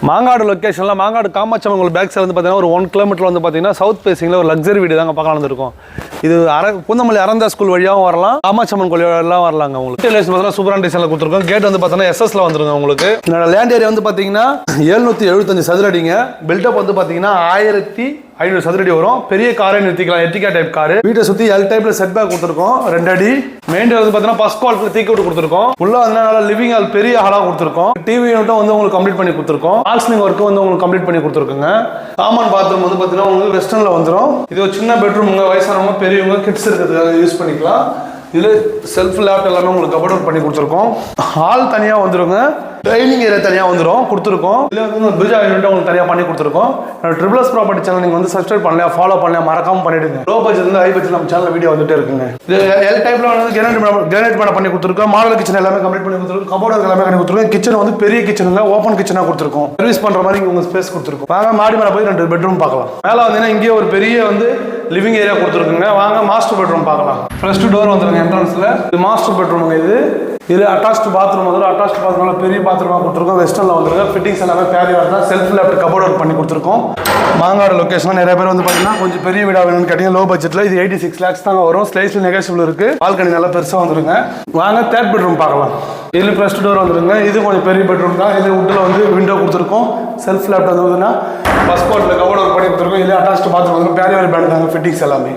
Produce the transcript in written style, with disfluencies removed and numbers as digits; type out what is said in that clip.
மாங்காடு லொக்கேஷனில் மாங்காடு காமாட்சி அம்மன் back side வந்து பார்த்தீங்கன்னா ஒரு 1 கிலோமீட்டர் வந்து பார்த்தீங்கன்னா சவுத் பேசிங்கில் ஒரு லக்ஸரி வீடு தாங்க பார்க்கலாம் வந்துருக்கும். இது பூந்தமல்லி அரந்தா ஸ்கூல் வழியாகவும் வரலாம், காமாட்சி அம்மன் கோயில் வழியெல்லாம் வரலாங்க. உங்களுக்கு டீட்டெயில்ஸ் பார்த்தீங்கன்னா சூப்பரான டிசைனில் கொடுத்துருக்கோம். கேட் வந்து பார்த்தீங்கன்னா எஸ்எஸ்ல வந்துருங்க. உங்களுக்கு என்னோட லேண்ட் ஏரியா வந்து பார்த்தீங்கன்னா 775 சதுரடிங்க. பில்டப் வந்து பார்த்தீங்கன்னா 1500 சதுரடி வரும். பெரிய காரை நிறுத்திக்கலாம், எர்டிகா டைப் காரு. வீட்டை சுற்றி எல் டைப்ல செட் பேக் கொடுத்துருக்கோம் 2 அடி. மெயின் டோர் வந்து பார்த்தீங்கன்னா ஃபர்ஸ்ட் குவாலிட்டியில் தீக்கு விட்டு கொடுத்துருக்கோம். உள்ள வந்து நல்லா லிவிங் ஹால் பெரிய ஹாலாக கொடுத்துருக்கோம். டிவி யூனிட்டும் வந்து உங்களுக்கு கம்ப்ளீட் பண்ணி கொடுத்துருக்கோம். ஆல்ஸ்னிங் ஒர்க்கும் வந்து உங்களுக்கு கம்ப்ளீட் பண்ணி கொடுத்துருக்குங்க. காமன் பாத்ரூம் வந்து பார்த்தீங்கன்னா உங்களுக்கு வெஸ்டர்னில் வந்துடும். இது ஒரு சின்ன பெட்ரூம், வயசானவங்க பெரியவங்க கிட்ஸ் இருக்கிறதுக்காக யூஸ் பண்ணிக்கலாம். இதில் செல்ஃப் லேப்ட் எல்லாமே உங்களுக்கு கபோர்ட் பண்ணி கொடுத்துருக்கோம். ஹால் தனியாக வந்துருங்க, டைனிங் ஏரியா தனியாக வந்துடும் கொடுத்துருக்கோம். இதில் வந்து பிரிட்ஜ் யூனிட் உங்களுக்கு தனியாக பண்ணி கொடுத்துருக்கோம். ட்ரிபிள் எஸ் ப்ராப்பர்ட்டி சேனல் நீங்கள் வந்து சப்ஸ்கிரைப் பண்ணலாம், ஃபாலோ பண்ணலாம், மறக்காம பண்ணிடுங்க. லோ பட்ஜெட் வந்து ஹை பட்ஜெட் நம்ம சேனல் வீடியோ வந்துட்டே இருக்குங்க. இது எல் டைப்ல வந்து கிரானைட் பண்ணி கொடுத்துருக்கோம். மாடல் கிச்சன் எல்லாமே கம்ப்ளீட் பண்ணி கொடுத்துருக்கோம். கபோர்டு எல்லாமே பண்ணி கொடுத்துருக்கோம். கிச்சன் வந்து பெரிய கிச்சன் இல்லை, ஓப்பன் கிச்சனாக கொடுத்துருக்கோம். சர்வீஸ் பண்ணுற மாதிரி உங்கள் ஸ்பேஸ் கொடுத்துருக்கோம். வாங்க மாடி மேலே போய் 2 பெட்ரூம் பார்க்கலாம். மேலே வந்தீங்கன்னா இங்கே ஒரு பெரிய வந்து லிவிங் ஏரியா கொடுத்துருக்குங்க. வாங்க மாஸ்டர் பெட்ரூம் பார்க்கலாம். ஃபர்ஸ்ட் டோர் வந்துருங்க என்ட்ரன்ஸ்ல. இது மாஸ்டர் பெட்ரூமுங்க. இது அட்டாச்ட் பாத்ரூம் வந்துடும். அட்டாச்ட் பாத்ரூம் பெரிய பாத்ரூமாக கொடுத்துருக்கோம். வெஸ்டர்னில் வந்துருங்க. ஃபிட்டிங்ஸ் எல்லாமே பேரி தான். செல்ஃப் லேப்ட் கபோர்ட் ஒர்க் பண்ணி கொடுத்துருக்கோம். மாங்காடு லொக்கேஷன் நிறைய பேர் வந்து பார்த்தீங்கன்னா கொஞ்சம் பெரிய வீடாக வேணும்னு கேட்டீங்க. லோ பட்ஜெட்டில் இது 86 lakhs தாங்க வரும். ஸ்லைஸ்ல நெகோஷியபிள் இருக்கு. பால்கனி நல்லா பெருசாக வந்துருங்க. வாங்க தேர்ட் பெட்ரூம் பார்க்கலாம். இதில் ஃபர்ஸ்ட் டோர் வந்துருங்க. இது கொஞ்சம் பெரிய பெட்ரூம் தான். இது உட்டில் வந்து விண்டோ கொடுத்துருக்கோம். செல்ஃப் லேப்ட் வந்து ஃபர்ஸ்ட் குவாலிட்டியில் கபோர்ட் ஒர்க் பண்ணி கொடுத்துருக்கோம். இது அட்டாச்ட் பாத்ரூம் வந்து பேரி பிராண்ட் தாங்க ஃபிட்டிங்ஸ் எல்லாமே.